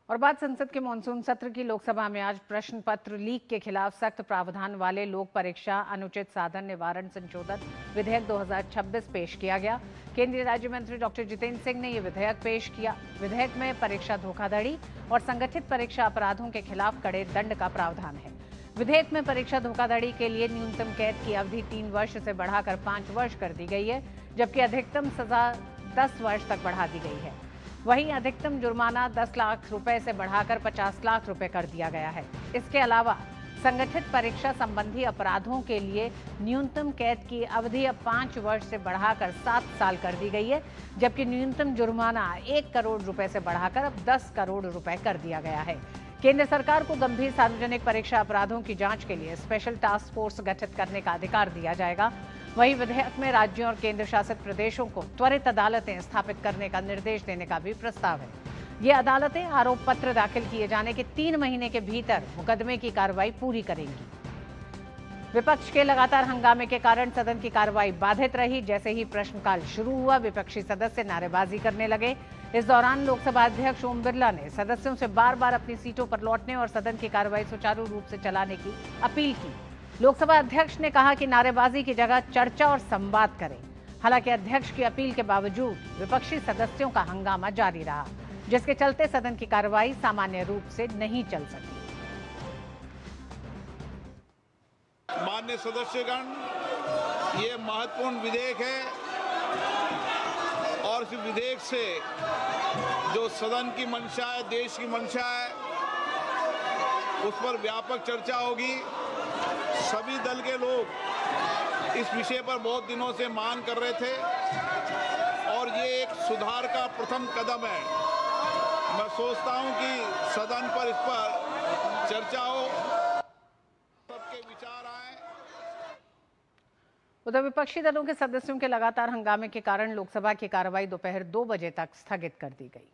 और बात संसद के मानसून सत्र की। लोकसभा में आज प्रश्न पत्र लीक के खिलाफ सख्त प्रावधान वाले लोक परीक्षा अनुचित साधन निवारण संशोधन विधेयक 2026 पेश किया गया। केंद्रीय राज्य मंत्री डॉक्टर जितेंद्र सिंह ने यह विधेयक पेश किया। विधेयक में परीक्षा धोखाधड़ी और संगठित परीक्षा अपराधों के खिलाफ कड़े दंड का प्रावधान है। विधेयक में परीक्षा धोखाधड़ी के लिए न्यूनतम कैद की अवधि 3 वर्ष से बढ़ाकर 5 वर्ष कर दी गई है, जबकि अधिकतम सजा 10 वर्ष तक बढ़ा दी गई है। वहीं अधिकतम जुर्माना 10 लाख रुपए से बढ़ाकर 50 लाख रुपए कर दिया गया है। इसके अलावा संगठित परीक्षा संबंधी अपराधों के लिए न्यूनतम कैद की अवधि अब 5 वर्ष से बढ़ाकर 7 साल कर दी गई है, जबकि न्यूनतम जुर्माना 1 करोड़ रुपए से बढ़ाकर अब 10 करोड़ रुपए कर दिया गया है। केंद्र सरकार को गंभीर सार्वजनिक परीक्षा अपराधों की जांच के लिए स्पेशल टास्क फोर्स गठित करने का अधिकार दिया जाएगा। वहीं विधेयक में राज्यों और केंद्र शासित प्रदेशों को त्वरित अदालतें स्थापित करने का निर्देश देने का भी प्रस्ताव है। ये अदालतें आरोप पत्र दाखिल किए जाने के 3 महीने के भीतर मुकदमे की कार्रवाई पूरी करेंगी। विपक्ष के लगातार हंगामे के कारण सदन की कार्रवाई बाधित रही। जैसे ही प्रश्नकाल शुरू हुआ, विपक्षी सदस्य नारेबाजी करने लगे। इस दौरान लोकसभा अध्यक्ष ओम बिरला ने सदस्यों से बार बार अपनी सीटों पर लौटने और सदन की कार्रवाई सुचारू रूप से चलाने की अपील की। लोकसभा अध्यक्ष ने कहा कि नारेबाजी की जगह चर्चा और संवाद करें। हालांकि अध्यक्ष की अपील के बावजूद विपक्षी सदस्यों का हंगामा जारी रहा, जिसके चलते सदन की कार्रवाई सामान्य रूप से नहीं चल सकी। माननीय सदस्यगण, ये महत्वपूर्ण विधेयक है और इस विधेयक से जो सदन की मंशा है, देश की मंशा है, उस पर व्यापक चर्चा होगी। सभी दल के लोग इस विषय पर बहुत दिनों से मांग कर रहे थे और ये एक सुधार का प्रथम कदम है। मैं सोचता हूं कि सदन पर इस पर चर्चा हो, सबके विचार आए। उधर विपक्षी दलों के सदस्यों के लगातार हंगामे के कारण लोकसभा की कार्रवाई दोपहर 2 बजे तक स्थगित कर दी गई।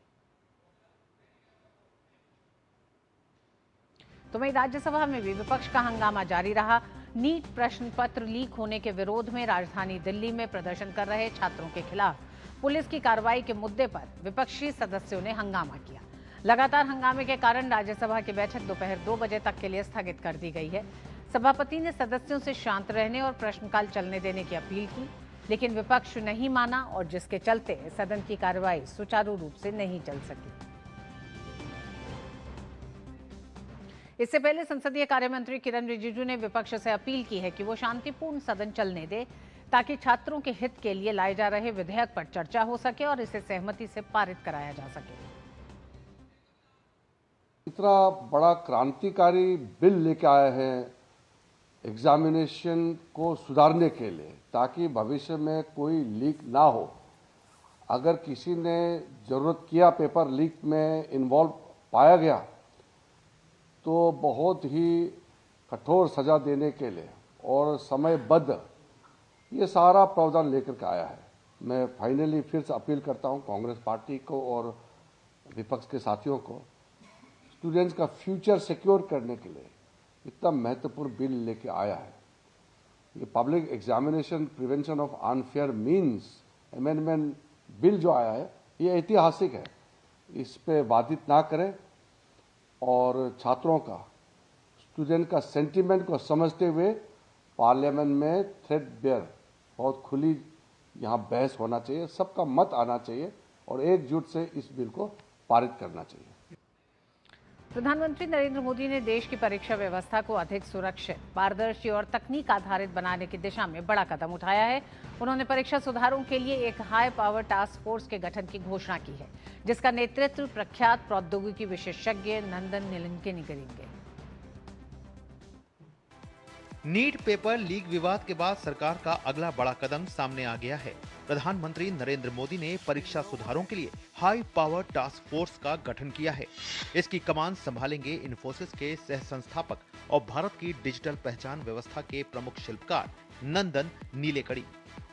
तो वहीं राज्यसभा में भी विपक्ष का हंगामा जारी रहा। नीट प्रश्न पत्र लीक होने के विरोध में राजधानी दिल्ली में प्रदर्शन कर रहे छात्रों के खिलाफ पुलिस की कार्रवाई के मुद्दे पर विपक्षी सदस्यों ने हंगामा किया। लगातार हंगामे के कारण राज्यसभा की बैठक दोपहर 2 बजे तक के लिए स्थगित कर दी गई है। सभापति ने सदस्यों से शांत रहने और प्रश्नकाल चलने देने की अपील की, लेकिन विपक्ष नहीं माना और जिसके चलते सदन की कार्रवाई सुचारू रूप से नहीं चल सकी। इससे पहले संसदीय कार्य मंत्री किरण रिजिजू ने विपक्ष से अपील की है कि वो शांतिपूर्ण सदन चलने दे, ताकि छात्रों के हित के लिए लाए जा रहे विधेयक पर चर्चा हो सके और इसे सहमति से पारित कराया जा सके। इतना बड़ा क्रांतिकारी बिल लेके आए हैं एग्जामिनेशन को सुधारने के लिए, ताकि भविष्य में कोई लीक ना हो। अगर किसी ने जरूरत किया, पेपर लीक में इन्वॉल्व पाया गया, तो बहुत ही कठोर सजा देने के लिए और समयबद्ध ये सारा प्रावधान लेकर के आया है। मैं फाइनली फिर से अपील करता हूं कांग्रेस पार्टी को और विपक्ष के साथियों को, स्टूडेंट्स का फ्यूचर सिक्योर करने के लिए इतना महत्वपूर्ण बिल लेके आया है। ये public examination prevention of unfair means amendment bill जो आया है, ये ऐतिहासिक है। इस पे बाधित ना करें और छात्रों का, स्टूडेंट का सेंटीमेंट को समझते हुए पार्लियामेंट में थ्रेडबेयर बहुत खुली यहाँ बहस होना चाहिए, सबका मत आना चाहिए और एकजुट से इस बिल को पारित करना चाहिए। प्रधानमंत्री नरेंद्र मोदी ने देश की परीक्षा व्यवस्था को अधिक सुरक्षित, पारदर्शी और तकनीक आधारित बनाने की दिशा में बड़ा कदम उठाया है। उन्होंने परीक्षा सुधारों के लिए एक हाई पावर टास्क फोर्स के गठन की घोषणा की है, जिसका नेतृत्व प्रख्यात प्रौद्योगिकी विशेषज्ञ नंदन नीलेकनी करेंगे। नीट पेपर लीक विवाद के बाद सरकार का अगला बड़ा कदम सामने आ गया है। प्रधानमंत्री नरेंद्र मोदी ने परीक्षा सुधारों के लिए हाई पावर टास्क फोर्स का गठन किया है। इसकी कमान संभालेंगे इन्फोसिस के सह संस्थापक और भारत की डिजिटल पहचान व्यवस्था के प्रमुख शिल्पकार नंदन नीलेकनी।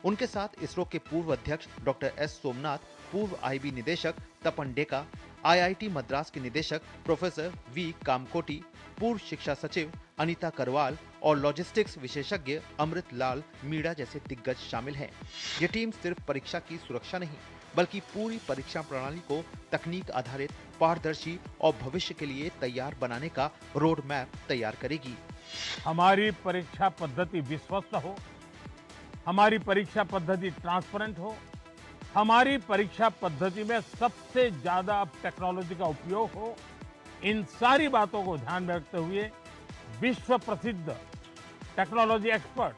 उनके साथ इसरो के पूर्व अध्यक्ष डॉक्टर एस सोमनाथ, पूर्व आईबी निदेशक तपन डेका, आईआईटी मद्रास के निदेशक प्रोफेसर वी कामकोटी, पूर्व शिक्षा सचिव अनीता करवाल और लॉजिस्टिक्स विशेषज्ञ अमृत लाल मीणा जैसे दिग्गज शामिल हैं। ये टीम सिर्फ परीक्षा की सुरक्षा नहीं, बल्कि पूरी परीक्षा प्रणाली को तकनीक आधारित पारदर्शी और भविष्य के लिए तैयार बनाने का रोड मैप तैयार करेगी। हमारी परीक्षा पद्धति विश्वस्त हो, हमारी परीक्षा पद्धति ट्रांसपेरेंट हो, हमारी परीक्षा पद्धति में सबसे ज्यादा टेक्नोलॉजी का उपयोग हो, इन सारी बातों को ध्यान में रखते हुए विश्व प्रसिद्ध टेक्नोलॉजी एक्सपर्ट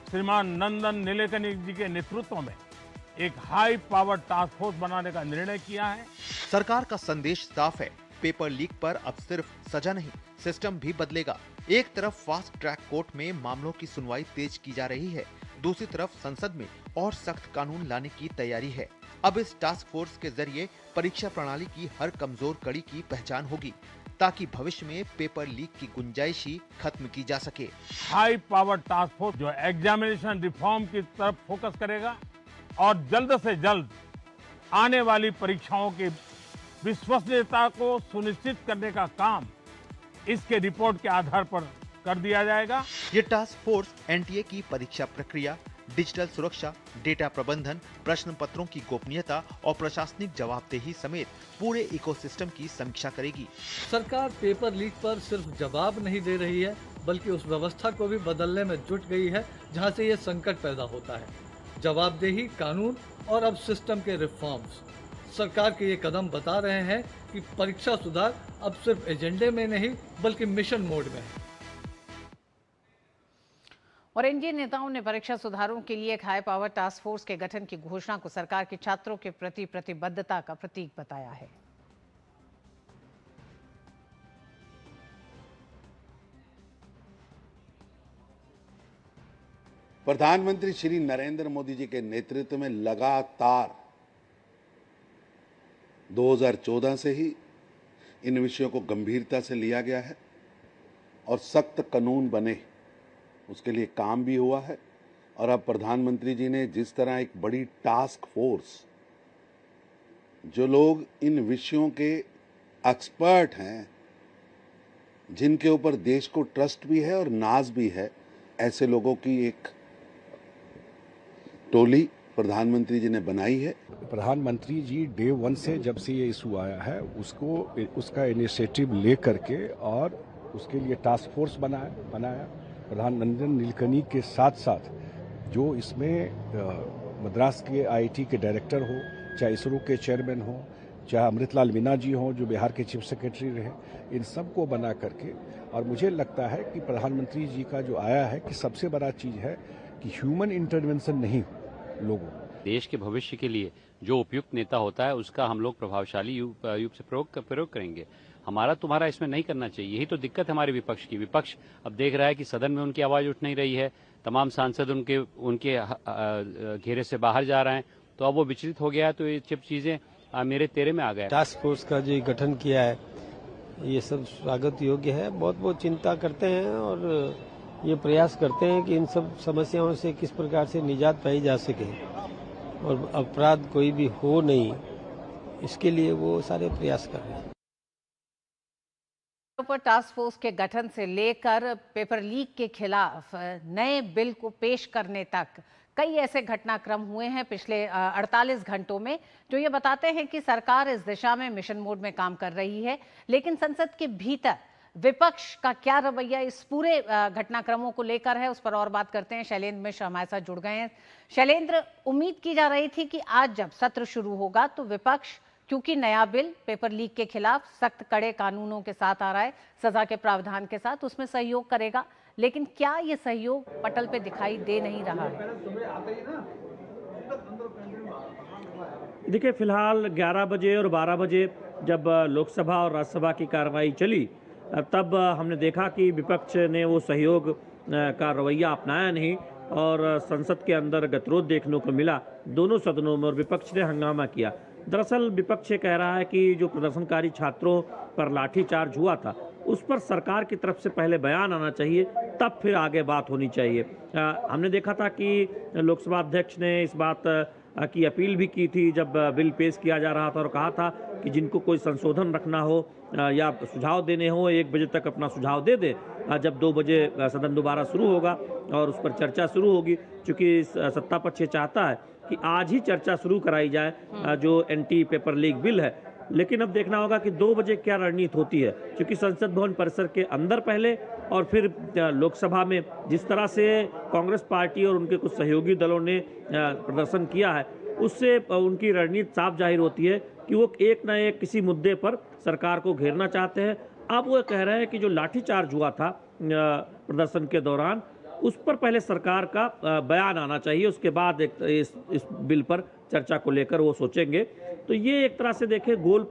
श्रीमान नंदन नीलेकनी जी के नेतृत्व में एक हाई पावर टास्क फोर्स बनाने का निर्णय किया है। सरकार का संदेश साफ है, पेपर लीक पर अब सिर्फ सजा नहीं, सिस्टम भी बदलेगा। एक तरफ फास्ट ट्रैक कोर्ट में मामलों की सुनवाई तेज की जा रही है, दूसरी तरफ संसद में और सख्त कानून लाने की तैयारी है। अब इस टास्क फोर्स के जरिए परीक्षा प्रणाली की हर कमजोर कड़ी की पहचान होगी, ताकि भविष्य में पेपर लीक की गुंजाइश ही खत्म की जा सके। हाई पावर टास्क फोर्स जो एग्जामिनेशन रिफॉर्म की तरफ फोकस करेगा और जल्द से जल्द आने वाली परीक्षाओं की विश्वसनीयता को सुनिश्चित करने का काम इसके रिपोर्ट के आधार पर कर दिया जाएगा। ये टास्क फोर्स एनटीए की परीक्षा प्रक्रिया, डिजिटल सुरक्षा, डेटा प्रबंधन, प्रश्न पत्रों की गोपनीयता और प्रशासनिक जवाबदेही समेत पूरे इकोसिस्टम की समीक्षा करेगी। सरकार पेपर लीक पर सिर्फ जवाब नहीं दे रही है, बल्कि उस व्यवस्था को भी बदलने में जुट गई है जहां से ये संकट पैदा होता है। जवाबदेही, कानून और अब सिस्टम के रिफॉर्म्स। सरकार के ये कदम बता रहे हैं कि परीक्षा सुधार अब सिर्फ एजेंडे में नहीं बल्कि मिशन मोड में है। और एनडीए नेताओं ने परीक्षा सुधारों के लिए एक हाई पावर टास्क फोर्स के गठन की घोषणा को सरकार की छात्रों के प्रति प्रतिबद्धता का प्रतीक बताया है। प्रधानमंत्री श्री नरेंद्र मोदी जी के नेतृत्व में लगातार 2014 से ही इन विषयों को गंभीरता से लिया गया है और सख्त कानून बने, उसके लिए काम भी हुआ है। और अब प्रधानमंत्री जी ने जिस तरह एक बड़ी टास्क फोर्स, जो लोग इन विषयों के एक्सपर्ट हैं, जिनके ऊपर देश को ट्रस्ट भी है और नाज भी है, ऐसे लोगों की एक टोली प्रधानमंत्री जी ने बनाई है। प्रधानमंत्री जी डे 1 से जब से ये इशू आया है उसका इनिशिएटिव ले करके और उसके लिए टास्क फोर्स बनाया। प्रधान नंदन नीलेकनी के साथ साथ जो इसमें मद्रास के आईआईटी के डायरेक्टर हो, चाहे इसरो के चेयरमैन हो, चाहे अमृतलाल मीना जी हो जो बिहार के चीफ सेक्रेटरी रहे, इन सब को बना करके। और मुझे लगता है कि प्रधानमंत्री जी का जो आया है कि सबसे बड़ा चीज है कि ह्यूमन इंटरवेंशन नहीं हो लोगों। देश के भविष्य के लिए जो उपयुक्त नेता होता है उसका हम लोग प्रभावशाली रूप से प्रयोग करेंगे। हमारा तुम्हारा इसमें नहीं करना चाहिए। यही तो दिक्कत है हमारे विपक्ष की। विपक्ष अब देख रहा है कि सदन में उनकी आवाज उठ नहीं रही है, तमाम सांसद उनके घेरे से बाहर जा रहे हैं, तो अब वो विचलित हो गया है। तो ये सब चीजें मेरे तेरे में आ गए। टास्क फोर्स का जो गठन किया है ये सब स्वागत योग्य है। बहुत चिंता करते हैं और ये प्रयास करते हैं कि इन सब समस्याओं से किस प्रकार से निजात पाई जा सके और अपराध कोई भी हो नहीं, इसके लिए वो सारे प्रयास कर रहे हैं। पर टास्क फोर्स के गठन से लेकर पेपर लीक के खिलाफ नए बिल को पेश करने तक कई ऐसे घटनाक्रम हुए हैं पिछले 48 घंटों में जो ये बताते हैं कि सरकार इस दिशा में मिशन मोड में काम कर रही है। लेकिन संसद के भीतर विपक्ष का क्या रवैया इस पूरे घटनाक्रमों को लेकर है, उस पर और बात करते हैं। शैलेंद्र मिश्र हमारे साथ जुड़ गए हैं। शैलेंद्र, उम्मीद की जा रही थी कि आज जब सत्र शुरू होगा तो विपक्ष, क्योंकि नया बिल पेपर लीक के खिलाफ सख्त कड़े कानूनों के साथ आ रहा है, सजा के प्रावधान के साथ, उसमें सहयोग करेगा। लेकिन क्या ये सहयोग पटल पे दिखाई दे नहीं रहा है? देखिए, फिलहाल 11 बजे और 12 बजे जब लोकसभा और राज्यसभा की कार्रवाई चली तब हमने देखा कि विपक्ष ने वो सहयोग का रवैया अपनाया नहीं और संसद के अंदर गतिरोध देखने को मिला दोनों सदनों में और विपक्ष ने हंगामा किया। दरअसल विपक्ष ये कह रहा है कि जो प्रदर्शनकारी छात्रों पर लाठीचार्ज हुआ था उस पर सरकार की तरफ से पहले बयान आना चाहिए, तब फिर आगे बात होनी चाहिए। हमने देखा था कि लोकसभा अध्यक्ष ने इस बात की अपील भी की थी जब बिल पेश किया जा रहा था और कहा था कि जिनको कोई संशोधन रखना हो या सुझाव देने हो 1 बजे तक अपना सुझाव दे दे। जब 2 बजे सदन दोबारा शुरू होगा और उस पर चर्चा शुरू होगी, चूँकि सत्ता पक्ष चाहता है कि आज ही चर्चा शुरू कराई जाए जो एंटी पेपर लीक बिल है लेकिन अब देखना होगा कि 2 बजे क्या रणनीति होती है, क्योंकि संसद भवन परिसर के अंदर पहले और फिर लोकसभा में जिस तरह से कांग्रेस पार्टी और उनके कुछ सहयोगी दलों ने प्रदर्शन किया है, उससे उनकी रणनीति साफ जाहिर होती है कि वो एक न एक किसी मुद्दे पर सरकार को घेरना चाहते हैं। अब वो कह रहे हैं कि जो लाठीचार्ज हुआ था प्रदर्शन के दौरान, उस पर पहले सरकार का बयान आना चाहिए, उसके बाद इस बिल पर चर्चा को लेकर वो सोचेंगे। तो ये एक तरह से देखें गोल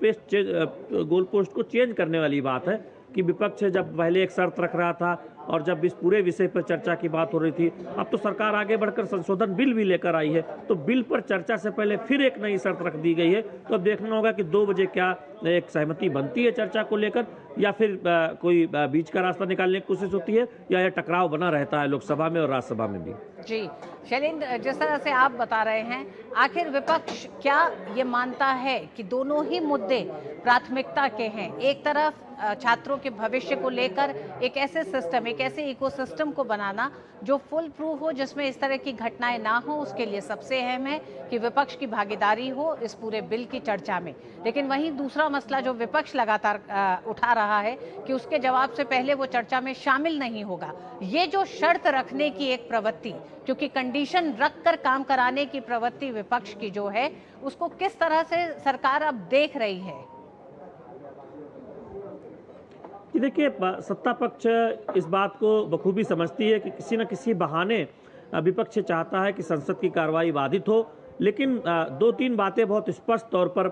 पोस्ट को चेंज करने वाली बात है कि विपक्ष जब पहले एक शर्त रख रहा था और जब इस पूरे विषय पर चर्चा की बात हो रही थी, अब तो सरकार आगे बढ़कर संशोधन बिल भी लेकर आई है, तो बिल पर चर्चा से पहले फिर एक नई शर्त रख दी गई है। तो अब देखना होगा कि 2 बजे क्या एक सहमति बनती है चर्चा को लेकर, या फिर कोई बीच का रास्ता निकालने की कोशिश होती है, या यह टकराव बना रहता है लोकसभा में और राज्यसभा में भी। जी शैलेंद्र, जिस तरह से आप बता रहे हैं, आखिर विपक्ष क्या ये मानता है कि दोनों ही मुद्दे प्राथमिकता के हैं? एक तरफ छात्रों के भविष्य को लेकर एक ऐसे सिस्टम, एक ऐसे इकोसिस्टम को बनाना जो फुल प्रूफ हो, जिसमें इस तरह की घटनाएं ना हो, उसके लिए सबसे अहम है कि विपक्ष की भागीदारी हो इस पूरे बिल की चर्चा में। लेकिन वहीं दूसरा मसला जो विपक्ष लगातार उठा रहा है कि उसके जवाब से पहले वो चर्चा में शामिल नहीं होगा। ये जो शर्त रखने की एक प्रवृत्ति, क्योंकि कंडीशन रखकर काम कराने की प्रवृत्ति विपक्ष की जो है, उसको किस तरह से सरकार अब देख रही है? कि देखिए, सत्ता पक्ष इस बात को बखूबी समझती है कि किसी न किसी बहाने विपक्ष चाहता है कि संसद की कार्रवाई बाधित हो, लेकिन 2-3 बातें बहुत स्पष्ट तौर पर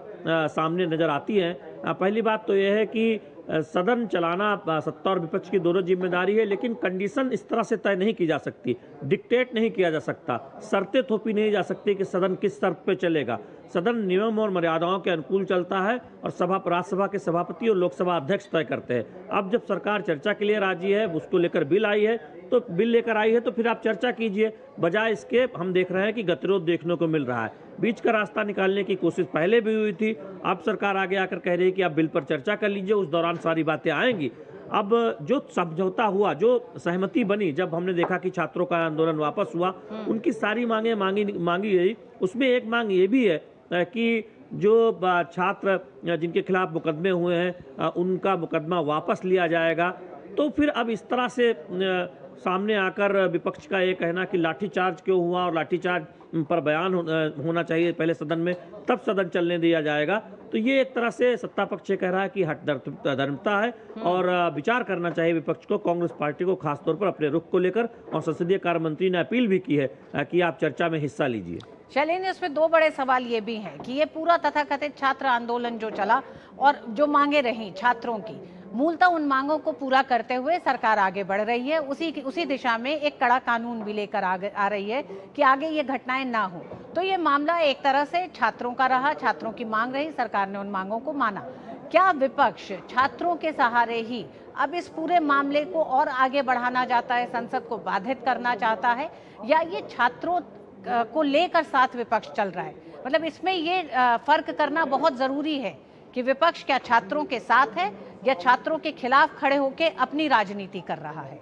सामने नजर आती हैं। पहली बात तो यह है कि सदन चलाना सत्ता और विपक्ष की दोनों जिम्मेदारी है, लेकिन कंडीशन इस तरह से तय नहीं की जा सकती, डिक्टेट नहीं किया जा सकता, शर्तें थोपी नहीं जा सकती कि सदन किस शर्त पे चलेगा। सदन नियम और मर्यादाओं के अनुकूल चलता है और राज्यसभा के सभापति और लोकसभा अध्यक्ष तय करते हैं। अब जब सरकार चर्चा के लिए राजी है, उसको लेकर बिल आई है, तो बिल लेकर आई है तो फिर आप चर्चा कीजिए, बजाय इसके हम देख रहे हैं कि गतिरोध देखने को मिल रहा है। बीच का रास्ता निकालने की कोशिश पहले भी हुई थी, अब सरकार आगे आकर कह रही है कि आप बिल पर चर्चा कर लीजिए, उस दौरान सारी बातें आएंगी। अब जो समझौता हुआ, जो सहमति बनी, जब हमने देखा कि छात्रों का आंदोलन वापस हुआ, उनकी सारी मांगे मांगी गई, उसमें एक मांग ये भी है कि जो छात्र जिनके खिलाफ मुकदमे हुए हैं उनका मुकदमा वापस लिया जाएगा। तो फिर अब इस तरह से सामने आकर विपक्ष का ये कहना कि लाठीचार्ज क्यों हुआ और लाठीचार्ज पर बयान होना चाहिए पहले सदन में, तब सदन चलने दिया जाएगा, तो ये एक तरह से सत्ता पक्ष कह रहा है कि हठधर्मिता है और विचार करना चाहिए विपक्ष को, कांग्रेस पार्टी को, खासतौर पर अपने रुख को लेकर। और संसदीय कार्य मंत्री ने अपील भी की है कि आप चर्चा में हिस्सा लीजिए। शैलेंद्र, इसमें 2 बड़े सवाल ये भी हैं कि ये पूरा तथाकथित छात्र आंदोलन जो चला और जो मांगे रही छात्रों की, मूलतः उन मांगों को पूरा करते हुए सरकार आगे बढ़ रही है, उसी दिशा में एक कड़ा कानून भी लेकर आ रही है कि आगे ये घटनाएं ना हो। तो ये मामला एक तरह से छात्रों का रहा, छात्रों की मांग रही, सरकार ने उन मांगों को माना। क्या विपक्ष छात्रों के सहारे ही अब इस पूरे मामले को और आगे बढ़ाना चाहता है, संसद को बाधित करना चाहता है, या ये छात्रों को लेकर साथ विपक्ष चल रहा है? मतलब इसमें ये फर्क करना बहुत जरूरी है कि विपक्ष क्या छात्रों के साथ है या छात्रों के खिलाफ खड़े होकर अपनी राजनीति कर रहा है।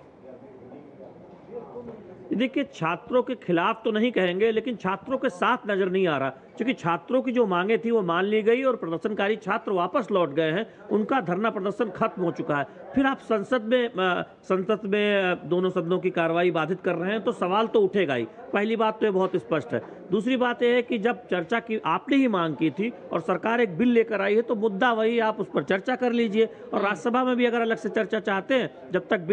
देखिए, छात्रों के खिलाफ तो नहीं कहेंगे, लेकिन छात्रों के साथ नजर नहीं आ रहा, क्योंकि छात्रों की जो मांगे थी वो मान ली गई और प्रदर्शनकारी छात्र वापस लौट गए हैं, उनका धरना प्रदर्शन खत्म हो चुका है। फिर आप संसद में दोनों सदनों की कार्रवाई बाधित कर रहे हैं, तो सवाल तो उठेगा ही। पहली बात तो ये बहुत स्पष्ट है। दूसरी बात यह है कि जब चर्चा की आपने ही मांग की थी और सरकार एक बिल लेकर आई है, तो मुद्दा वही, आप उस पर चर्चा कर लीजिए। और राज्यसभा में भी अगर अलग से चर्चा चाहते हैं, जब तक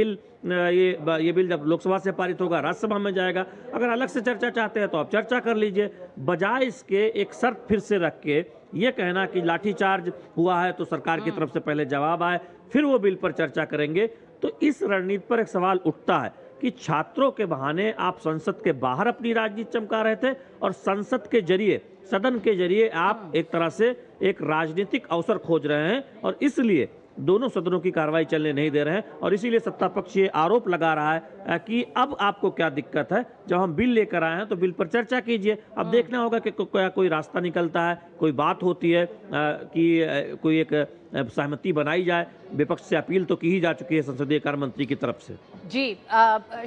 ये बिल जब लोकसभा से पारित होगा राज्यसभा में जाएगा, अगर अलग से चर्चा चाहते हैं तो आप चर्चा कर लीजिए, बजाय इसके एक शर्त फिर से रख के ये कहना कि लाठीचार्ज हुआ है तो सरकार की तरफ से पहले जवाब आए, फिर वो बिल पर चर्चा करेंगे। तो इस रणनीति पर एक सवाल उठता है कि छात्रों के बहाने आप संसद के बाहर अपनी राजनीति चमका रहे थे और संसद के जरिए, सदन के जरिए आप एक तरह से एक राजनीतिक अवसर खोज रहे हैं और इसलिए दोनों सदनों की कार्रवाई चलने नहीं दे रहे हैं। और इसीलिए सत्ता पक्ष ये आरोप लगा रहा है कि अब आपको क्या दिक्कत है, जब हम बिल लेकर आए हैं तो बिल पर चर्चा कीजिए। अब देखना होगा कि कोई रास्ता निकलता है, कोई बात होती है कि कोई एक सहमति बनाई जाए। विपक्ष से अपील तो की ही जा चुकी है संसदीय कार्य मंत्री की तरफ से। जी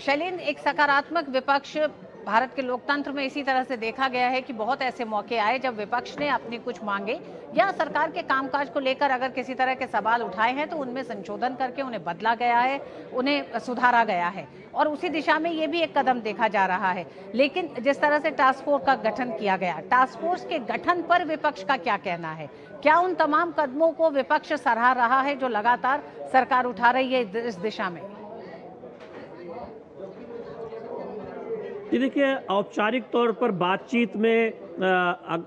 शैलेंद्र, एक सकारात्मक विपक्ष भारत के लोकतंत्र में इसी तरह से देखा गया है कि बहुत ऐसे मौके आए जब विपक्ष ने अपनी कुछ मांगे या सरकार के कामकाज को लेकर अगर किसी तरह के सवाल उठाए हैं तो उनमें संशोधन करके उन्हें बदला गया है, उन्हें सुधारा गया है और उसी दिशा में ये भी एक कदम देखा जा रहा है। लेकिन जिस तरह से टास्क फोर्स का गठन किया गया, टास्क फोर्स के गठन पर विपक्ष का क्या कहना है? क्या उन तमाम कदमों को विपक्ष सराह रहा है जो लगातार सरकार उठा रही है इस दिशा में? ये देखिए, औपचारिक तौर पर बातचीत में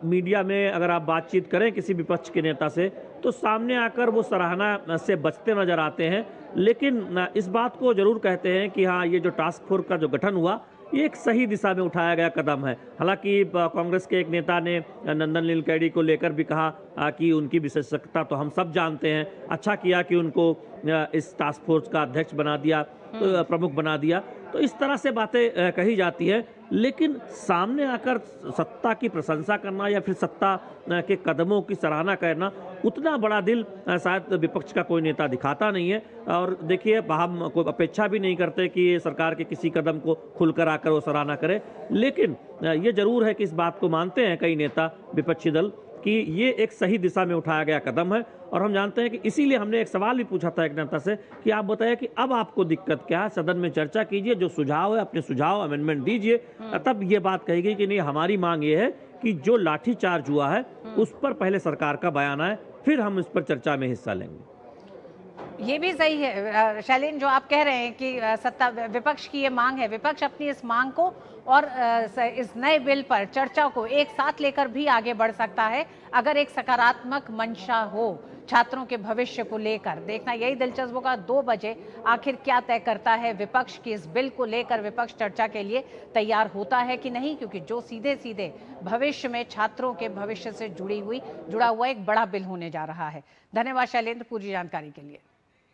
मीडिया में अगर आप बातचीत करें किसी विपक्ष के नेता से तो सामने आकर वो सराहना से बचते नजर आते हैं, लेकिन इस बात को जरूर कहते हैं कि हाँ, ये जो टास्क फोर्स का जो गठन हुआ ये एक सही दिशा में उठाया गया कदम है। हालांकि कांग्रेस के एक नेता ने नंदन नीलकैडी को लेकर भी कहा कि उनकी विशेषज्ञता तो हम सब जानते हैं, अच्छा किया कि उनको इस टास्क फोर्स का अध्यक्ष बना दिया, प्रमुख बना दिया। तो इस तरह से बातें कही जाती है, लेकिन सामने आकर सत्ता की प्रशंसा करना या फिर सत्ता के कदमों की सराहना करना, उतना बड़ा दिल शायद विपक्ष का कोई नेता दिखाता नहीं है। और देखिए, हम कोई अपेक्षा भी नहीं करते कि सरकार के किसी कदम को खुलकर आकर वो सराहना करे, लेकिन ये जरूर है कि इस बात को मानते हैं कई नेता विपक्षी दल कि ये एक सही दिशा में उठाया गया कदम है। और हम जानते हैं कि इसीलिए हमने एक सवाल भी पूछा था एक नेता से कि आप बताइए कि अब आपको दिक्कत क्या है, सदन में चर्चा कीजिए, जो सुझाव है अपने सुझाव अमेंडमेंट दीजिए। तब ये बात कही गई कि नहीं, हमारी मांग ये है कि जो लाठीचार्ज हुआ है उस पर पहले सरकार का बयान आए, फिर हम इस पर चर्चा में हिस्सा लेंगे। ये भी सही है शैलेंद्र, जो आप कह रहे हैं कि सत्ता विपक्ष की ये मांग है, विपक्ष अपनी इस मांग को और इस नए बिल पर चर्चा को एक साथ लेकर भी आगे बढ़ सकता है अगर एक सकारात्मक मंशा हो छात्रों के भविष्य को लेकर। देखना यही दिलचस्प होगा 2 बजे आखिर क्या तय करता है विपक्ष की इस बिल को लेकर, विपक्ष चर्चा के लिए तैयार होता है कि नहीं, क्योंकि जो सीधे सीधे भविष्य में छात्रों के भविष्य से जुड़ा हुआ एक बड़ा बिल होने जा रहा है। धन्यवाद शैलेंद्र पूरी जानकारी के लिए।